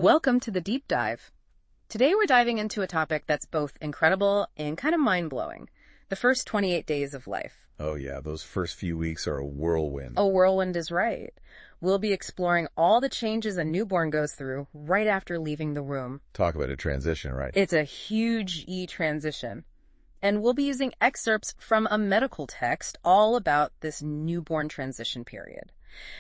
Welcome to the deep dive. Today we're diving into a topic that's both incredible and kind of mind-blowing. The first 28 days of life. Oh yeah, those first few weeks are a whirlwind. A whirlwind is right. We'll be exploring all the changes a newborn goes through right after leaving the womb. Talk about a transition, right? It's a huge transition. And we'll be using excerpts from a medical text all about this newborn transition period.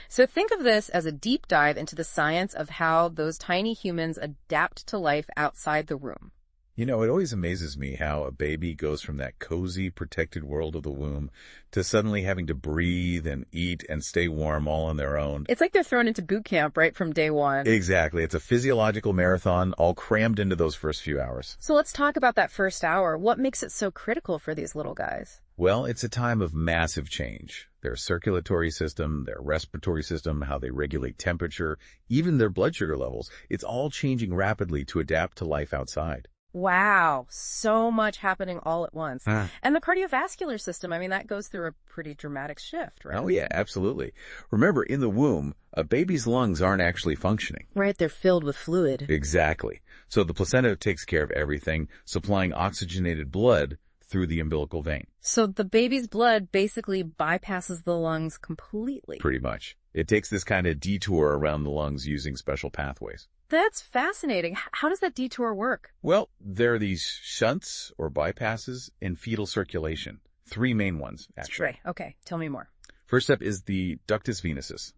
So think of this as a deep dive into the science of how those tiny humans adapt to life outside the womb. You know, it always amazes me how a baby goes from that cozy, protected world of the womb to suddenly having to breathe and eat and stay warm all on their own. It's like they're thrown into boot camp right from day one. Exactly. It's a physiological marathon all crammed into those first few hours. So let's talk about that first hour. What makes it so critical for these little guys? Well, it's a time of massive change. Their circulatory system, their respiratory system, how they regulate temperature, even their blood sugar levels. It's all changing rapidly to adapt to life outside. Wow, so much happening all at once. Huh. And the cardiovascular system, that goes through a pretty dramatic shift, right? Oh yeah, absolutely. Remember, in the womb, a baby's lungs aren't actually functioning. Right, they're filled with fluid. Exactly. So the placenta takes care of everything, supplying oxygenated blood through the umbilical vein. So the baby's blood basically bypasses the lungs completely. Pretty much. It takes this kind of detour around the lungs using special pathways. That's fascinating. How does that detour work? Well, there are these shunts or bypasses in fetal circulation. Three main ones, actually. Right. Okay. Tell me more. First up is the ductus venusus.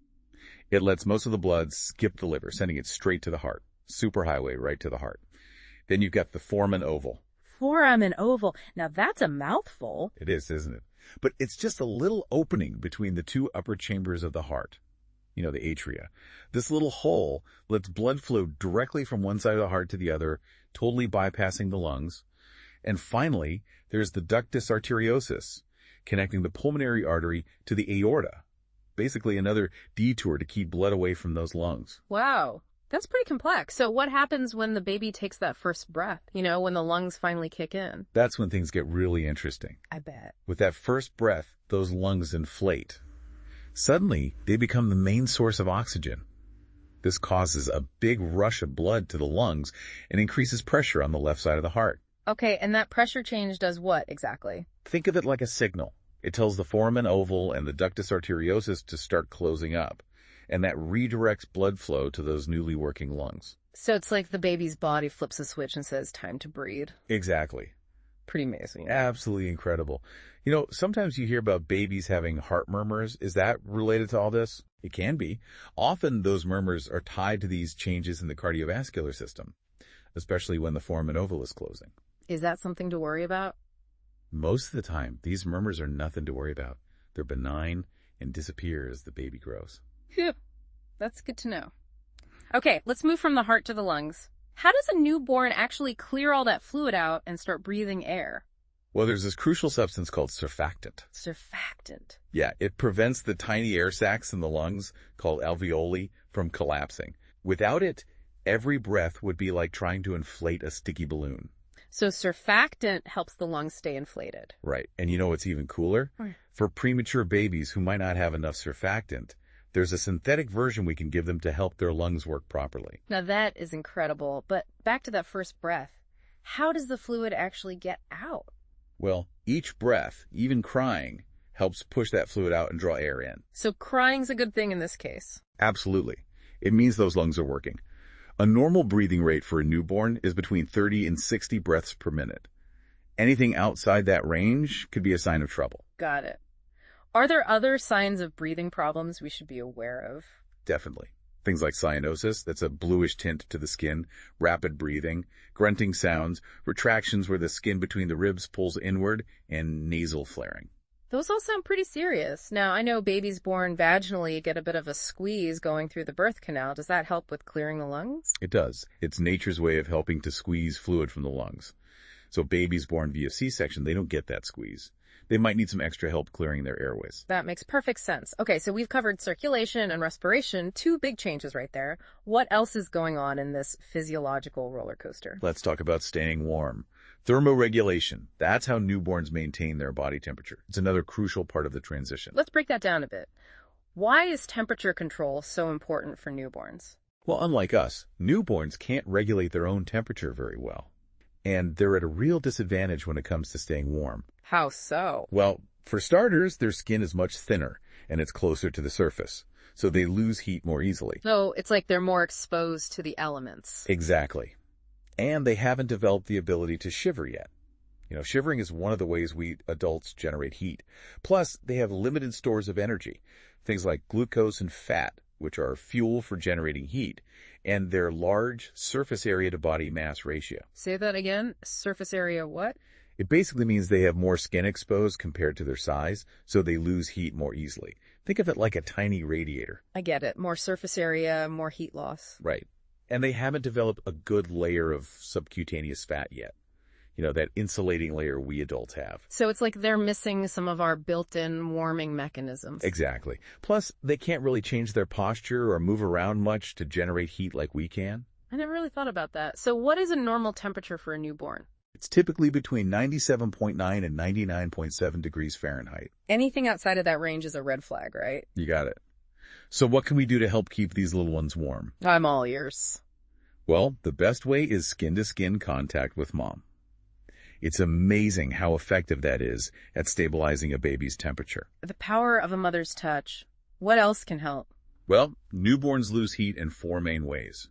It lets most of the blood skip the liver, sending it straight to the heart. Superhighway right to the heart. Then you've got the foramen oval. Foramen oval. Now that's a mouthful. It is, isn't it? But it's just a little opening between the two upper chambers of the heart. You know, the atria. This little hole lets blood flow directly from one side of the heart to the other, totally bypassing the lungs. And finally, there's the ductus arteriosus, connecting the pulmonary artery to the aorta. Basically another detour to keep blood away from those lungs. Wow. That's pretty complex. So what happens when the baby takes that first breath, when the lungs finally kick in? That's when things get really interesting. I bet. With that first breath, those lungs inflate. Suddenly, they become the main source of oxygen. This causes a big rush of blood to the lungs and increases pressure on the left side of the heart. Okay, and that pressure change does what exactly? Think of it like a signal. It tells the foramen oval and the ductus arteriosus to start closing up, and that redirects blood flow to those newly working lungs. So it's like the baby's body flips a switch and says, time to breathe. Exactly. Pretty amazing. Absolutely incredible. Sometimes you hear about babies having heart murmurs. Is that related to all this? It can be. Often those murmurs are tied to these changes in the cardiovascular system, especially when the foramen oval is closing. Is that something to worry about? Most of the time, these murmurs are nothing to worry about. They're benign and disappear as the baby grows. Phew. That's good to know. Okay, let's move from the heart to the lungs. How does a newborn actually clear all that fluid out and start breathing air? Well, there's this crucial substance called surfactant. Surfactant. Yeah, it prevents the tiny air sacs in the lungs, called alveoli, from collapsing. Without it, every breath would be like trying to inflate a sticky balloon. So surfactant helps the lungs stay inflated. Right. And you know what's even cooler? For premature babies who might not have enough surfactant, there's a synthetic version we can give them to help their lungs work properly. Now that is incredible. But back to that first breath. How does the fluid actually get out? Well, each breath, even crying, helps push that fluid out and draw air in. So crying's a good thing in this case. Absolutely. It means those lungs are working. A normal breathing rate for a newborn is between 30 and 60 breaths per minute. Anything outside that range could be a sign of trouble. Got it. Are there other signs of breathing problems we should be aware of? Definitely. Things like cyanosis, that's a bluish tint to the skin, rapid breathing, grunting sounds, retractions where the skin between the ribs pulls inward, and nasal flaring. Those all sound pretty serious. Now, I know babies born vaginally get a bit of a squeeze going through the birth canal. Does that help with clearing the lungs? It does. It's nature's way of helping to squeeze fluid from the lungs. So babies born via C-section, they don't get that squeeze. They might need some extra help clearing their airways. That makes perfect sense. Okay, so we've covered circulation and respiration, two big changes right there. What else is going on in this physiological roller coaster? Let's talk about staying warm. Thermoregulation. That's how newborns maintain their body temperature. It's another crucial part of the transition. Let's break that down a bit. Why is temperature control so important for newborns? Well, unlike us, newborns can't regulate their own temperature very well. And they're at a real disadvantage when it comes to staying warm. How so? Well, for starters, their skin is much thinner and it's closer to the surface, so they lose heat more easily. So it's like they're more exposed to the elements. Exactly. And they haven't developed the ability to shiver yet. Shivering is one of the ways we adults generate heat. Plus, they have limited stores of energy, things like glucose and fat, which are fuel for generating heat, and their large surface area to body mass ratio. Say that again. Surface area what? It basically means they have more skin exposed compared to their size, so they lose heat more easily. Think of it like a tiny radiator. I get it. More surface area, more heat loss. Right. And they haven't developed a good layer of subcutaneous fat yet. That insulating layer we adults have. So it's like they're missing some of our built-in warming mechanisms. Exactly. Plus, they can't really change their posture or move around much to generate heat like we can. I never really thought about that. So what is a normal temperature for a newborn? It's typically between 97.9 and 99.7 degrees Fahrenheit. Anything outside of that range is a red flag, right? You got it. So what can we do to help keep these little ones warm? I'm all ears. Well, the best way is skin-to-skin contact with mom. It's amazing how effective that is at stabilizing a baby's temperature. The power of a mother's touch. What else can help? Well, newborns lose heat in 4 main ways.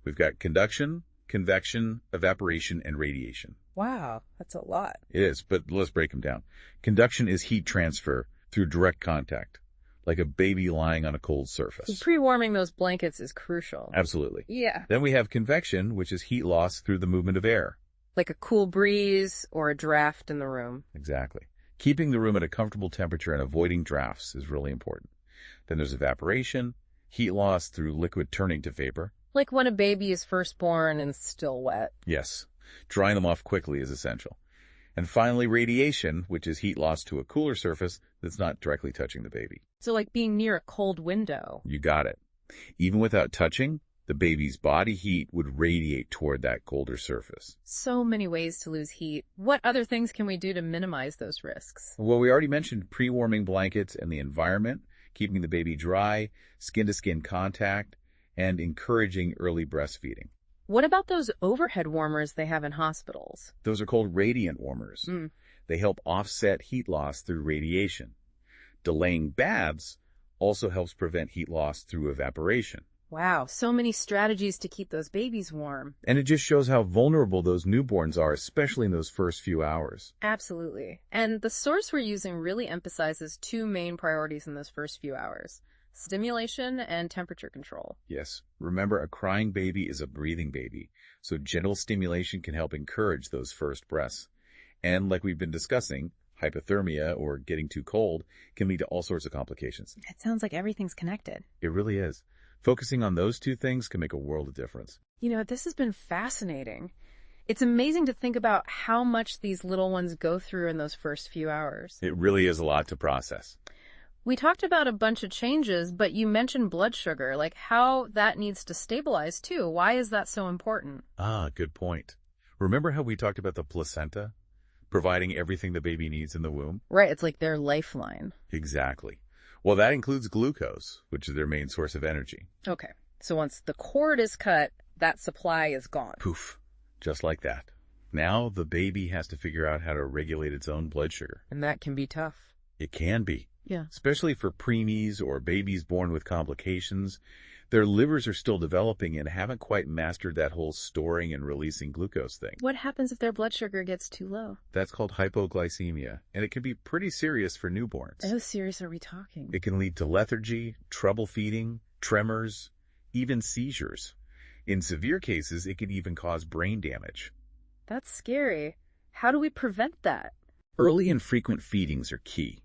We've got conduction, convection, evaporation, and radiation. Wow, that's a lot. It is, but let's break them down. Conduction is heat transfer through direct contact, like a baby lying on a cold surface. Pre-warming those blankets is crucial. Absolutely. Yeah. Then we have convection, which is heat loss through the movement of air. Like a cool breeze or a draft in the room. Exactly. Keeping the room at a comfortable temperature and avoiding drafts is really important. Then there's evaporation, heat loss through liquid turning to vapor. Like when a baby is first born and still wet. Yes. Drying them off quickly is essential. And finally, radiation, which is heat loss to a cooler surface that's not directly touching the baby. So like being near a cold window. You got it. Even without touching, the baby's body heat would radiate toward that colder surface. So many ways to lose heat. What other things can we do to minimize those risks? Well, we already mentioned pre-warming blankets and the environment, keeping the baby dry, skin-to-skin contact, and encouraging early breastfeeding. What about those overhead warmers they have in hospitals? Those are called radiant warmers. They help offset heat loss through radiation. Delaying baths also helps prevent heat loss through evaporation. Wow, so many strategies to keep those babies warm. And it just shows how vulnerable those newborns are, especially in those first few hours. Absolutely. And the source we're using really emphasizes 2 main priorities in those first few hours: stimulation and temperature control. Yes, remember, a crying baby is a breathing baby, so gentle stimulation can help encourage those first breaths. And like we've been discussing, hypothermia or getting too cold can lead to all sorts of complications. It sounds like everything's connected. It really is. Focusing on those 2 things can make a world of difference. This has been fascinating. It's amazing to think about how much these little ones go through in those first few hours. It really is a lot to process. We talked about a bunch of changes, but you mentioned blood sugar, like how that needs to stabilize too. Why is that so important? Good point. Remember how we talked about the placenta providing everything the baby needs in the womb? Right, it's like their lifeline. Exactly. Well, that includes glucose, which is their main source of energy. Okay, so once the cord is cut, that supply is gone. Poof, just like that. Now the baby has to figure out how to regulate its own blood sugar. And that can be tough. It can be. Yeah. Especially for preemies or babies born with complications. Their livers are still developing and haven't quite mastered that whole storing and releasing glucose thing. What happens if their blood sugar gets too low? That's called hypoglycemia, and it can be pretty serious for newborns. How serious are we talking? It can lead to lethargy, trouble feeding, tremors, even seizures. In severe cases, it can even cause brain damage. That's scary. How do we prevent that? Early and frequent feedings are key.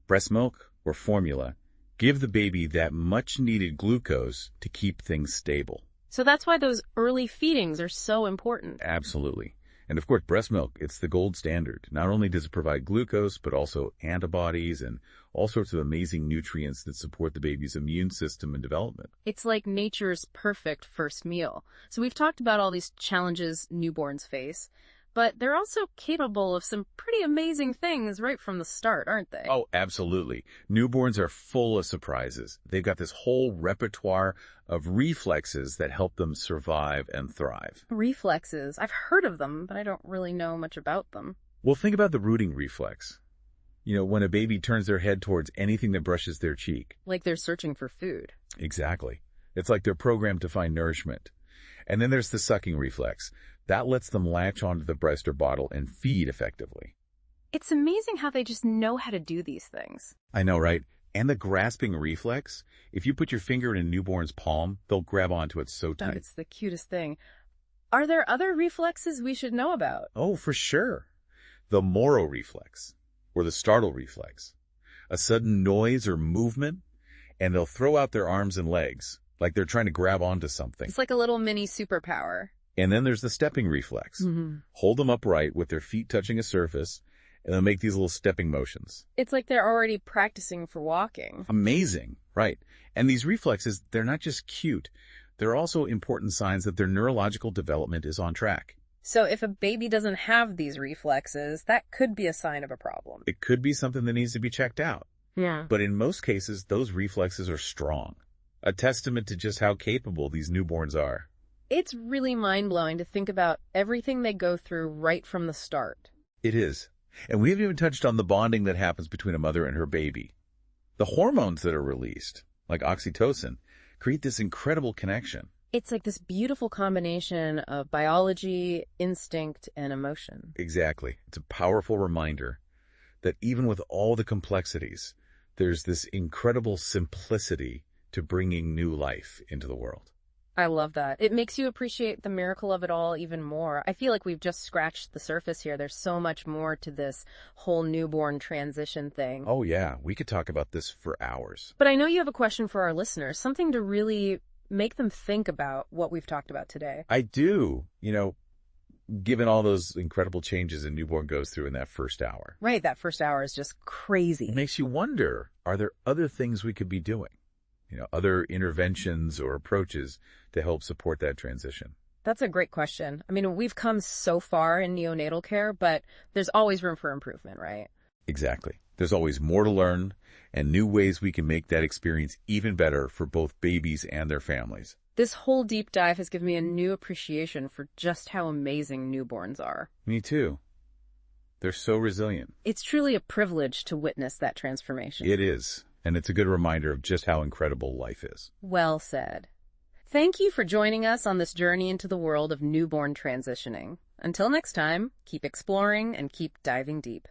Breast milk or formula give the baby that much-needed glucose to keep things stable. So that's why those early feedings are so important. Absolutely. And of course, breast milk, it's the gold standard. Not only does it provide glucose, but also antibodies and all sorts of amazing nutrients that support the baby's immune system and development. It's like nature's perfect first meal. So we've talked about all these challenges newborns face, but they're also capable of some pretty amazing things right from the start, aren't they? Oh, absolutely. Newborns are full of surprises. They've got this whole repertoire of reflexes that help them survive and thrive. Reflexes. I've heard of them, but I don't really know much about them. Well, think about the rooting reflex. When a baby turns their head towards anything that brushes their cheek. Like they're searching for food. Exactly. It's like they're programmed to find nourishment. And then there's the sucking reflex. That lets them latch onto the breast or bottle and feed effectively. It's amazing how they just know how to do these things. I know, right? And the grasping reflex, if you put your finger in a newborn's palm, they'll grab onto it so Oh, tight. it's the cutest thing. Are there other reflexes we should know about? Oh, for sure. The Moro reflex, or the startle reflex. A sudden noise or movement, and they'll throw out their arms and legs, like they're trying to grab onto something. It's like a little mini superpower. And then there's the stepping reflex. Mm-hmm. Hold them upright with their feet touching a surface, and they'll make these little stepping motions. It's like they're already practicing for walking. Amazing, right? And these reflexes, they're not just cute. They're also important signs that their neurological development is on track. So if a baby doesn't have these reflexes, that could be a sign of a problem. It could be something that needs to be checked out. Yeah. But in most cases, those reflexes are strong. A testament to just how capable these newborns are. It's really mind-blowing to think about everything they go through right from the start. It is. And we haven't even touched on the bonding that happens between a mother and her baby. The hormones that are released, like oxytocin, create this incredible connection. It's like this beautiful combination of biology, instinct, and emotion. Exactly. It's a powerful reminder that even with all the complexities, there's this incredible simplicity to bringing new life into the world. I love that. It makes you appreciate the miracle of it all even more. I feel like we've just scratched the surface here. There's so much more to this whole newborn transition thing. Oh yeah, we could talk about this for hours. But I know you have a question for our listeners, something to really make them think about what we've talked about today. I do. Given all those incredible changes a newborn goes through in that first hour. Right, that first hour is just crazy. It makes you wonder, are there other things we could be doing? Other interventions or approaches to help support that transition? That's a great question. I mean, we've come so far in neonatal care, but there's always room for improvement, right? Exactly. There's always more to learn and new ways we can make that experience even better for both babies and their families. This whole deep dive has given me a new appreciation for just how amazing newborns are. Me too. They're so resilient. It's truly a privilege to witness that transformation. It is. And it's a good reminder of just how incredible life is. Well said. Thank you for joining us on this journey into the world of newborn transitioning. Until next time, keep exploring and keep diving deep.